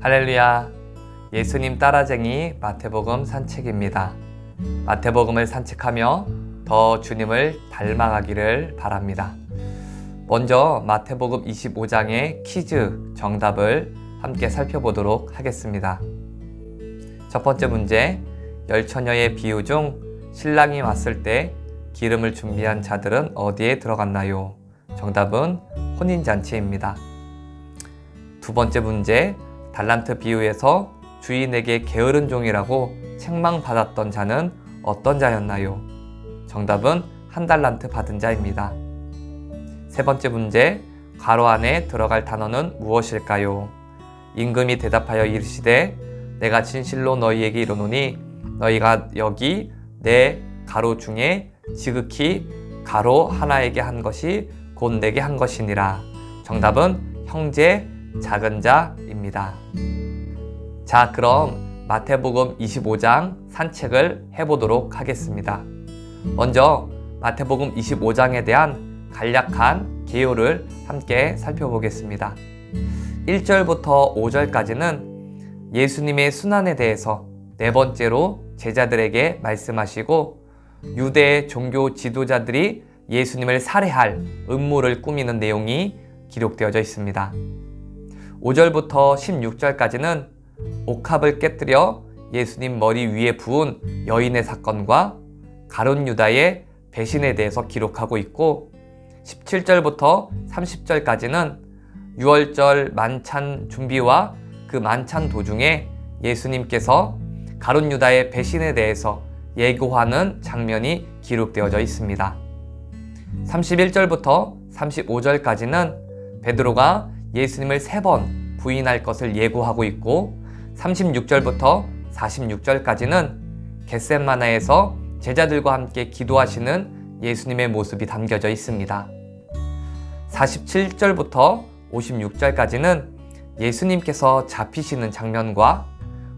할렐루야! 예수님 따라쟁이 마태복음 산책입니다. 마태복음을 산책하며 더 주님을 닮아가기를 바랍니다. 먼저 마태복음 25장의 퀴즈 정답을 함께 살펴보도록 하겠습니다. 첫 번째 문제, 열처녀의 비유 중 신랑이 왔을 때 기름을 준비한 자들은 어디에 들어갔나요? 정답은 혼인잔치입니다. 두 번째 문제, 달란트 비유에서 주인에게 게으른 종이라고 책망받았던 자는 어떤 자였나요? 정답은 1달란트 받은 자입니다. 세 번째 문제, 괄호 안에 들어갈 단어는 무엇일까요? 임금이 대답하여 이르시되 내가 진실로 너희에게 이르노니 너희가 여기 내 가로 중에 지극히 가로 하나에게 한 것이 곧 내게 한 것이니라. 정답은 형제 작은 자입니다. 자, 그럼 마태복음 25장 산책을 해보도록 하겠습니다. 먼저 마태복음 25장에 대한 간략한 개요를 함께 살펴보겠습니다. 1절부터 5절까지는 예수님의 순환에 대해서 네 번째로 제자들에게 말씀하시고 유대 종교 지도자들이 예수님을 살해할 음모를 꾸미는 내용이 기록되어져 있습니다. 5절부터 16절까지는 옥합을 깨뜨려 예수님 머리 위에 부은 여인의 사건과 가룟 유다의 배신에 대해서 기록하고 있고 17절부터 30절까지는 유월절 만찬 준비와 그 만찬 도중에 예수님께서 가룟 유다의 배신에 대해서 예고하는 장면이 기록되어져 있습니다. 31절부터 35절까지는 베드로가 예수님을 3번 부인할 것을 예고하고 있고 36절부터 46절까지는 겟셋마나에서 제자들과 함께 기도하시는 예수님의 모습이 담겨져 있습니다. 47절부터 56절까지는 예수님께서 잡히시는 장면과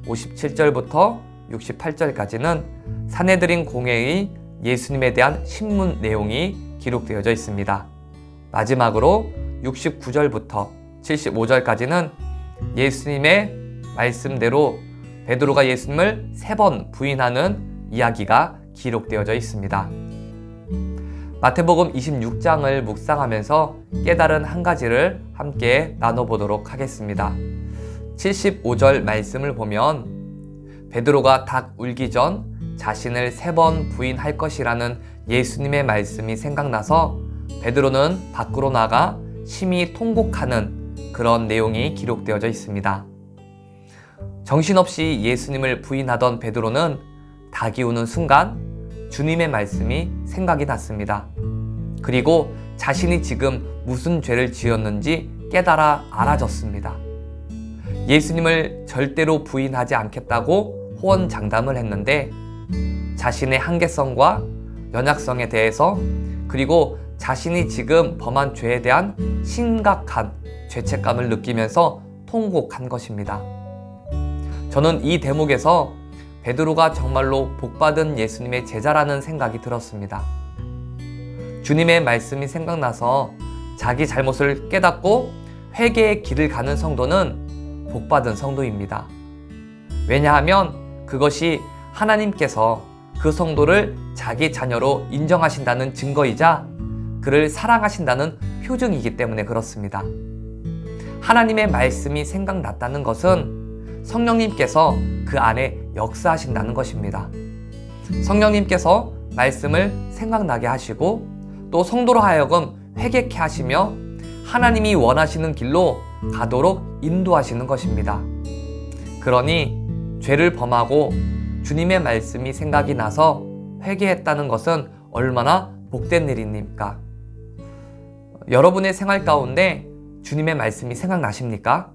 57절부터 68절까지는 산헤드린 공회의 예수님에 대한 신문 내용이 기록되어져 있습니다. 마지막으로 69절부터 75절까지는 예수님의 말씀대로 베드로가 예수님을 3번 부인하는 이야기가 기록되어져 있습니다. 마태복음 26장을 묵상하면서 깨달은 한 가지를 함께 나눠보도록 하겠습니다. 75절 말씀을 보면 베드로가 닭 울기 전 자신을 3번 부인할 것이라는 예수님의 말씀이 생각나서 베드로는 밖으로 나가 심히 통곡하는 그런 내용이 기록되어져 있습니다. 정신없이 예수님을 부인하던 베드로는 닭이 우는 순간 주님의 말씀이 생각이 났습니다. 그리고 자신이 지금 무슨 죄를 지었는지 깨달아 알아졌습니다. 예수님을 절대로 부인하지 않겠다고 호언장담을 했는데 자신의 한계성과 연약성에 대해서 그리고 자신이 지금 범한 죄에 대한 심각한 죄책감을 느끼면서 통곡한 것입니다. 저는 이 대목에서 베드로가 정말로 복받은 예수님의 제자라는 생각이 들었습니다. 주님의 말씀이 생각나서 자기 잘못을 깨닫고 회개의 길을 가는 성도는 복받은 성도입니다. 왜냐하면 그것이 하나님께서 그 성도를 자기 자녀로 인정하신다는 증거이자 그를 사랑하신다는 표징이기 때문에 그렇습니다. 하나님의 말씀이 생각났다는 것은 성령님께서 그 안에 역사하신다는 것입니다. 성령님께서 말씀을 생각나게 하시고 또 성도로 하여금 회개케 하시며 하나님이 원하시는 길로 가도록 인도하시는 것입니다. 그러니 죄를 범하고 주님의 말씀이 생각이 나서 회개했다는 것은 얼마나 복된 일입니까? 여러분의 생활 가운데 주님의 말씀이 생각나십니까?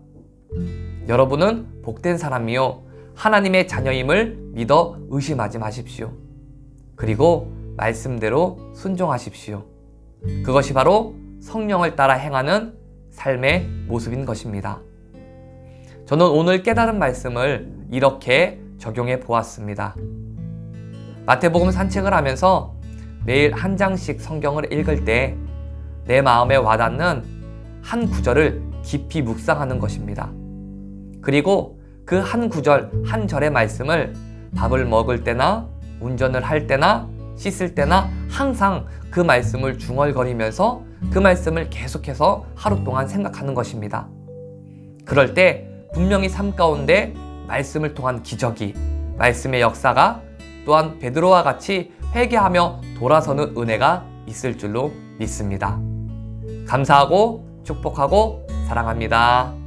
여러분은 복된 사람이요 하나님의 자녀임을 믿어 의심하지 마십시오. 그리고 말씀대로 순종하십시오. 그것이 바로 성령을 따라 행하는 삶의 모습인 것입니다. 저는 오늘 깨달은 말씀을 이렇게 적용해 보았습니다. 마태복음 산책을 하면서 매일 한 장씩 성경을 읽을 때 내 마음에 와닿는 한 구절을 깊이 묵상하는 것입니다. 그리고 그 한 구절, 한 절의 말씀을 밥을 먹을 때나 운전을 할 때나 씻을 때나 항상 그 말씀을 중얼거리면서 그 말씀을 계속해서 하루 동안 생각하는 것입니다. 그럴 때 분명히 삶 가운데 말씀을 통한 기적이, 말씀의 역사가 또한 베드로와 같이 회개하며 돌아서는 은혜가 있을 줄로 믿습니다. 감사하고 축복하고 사랑합니다.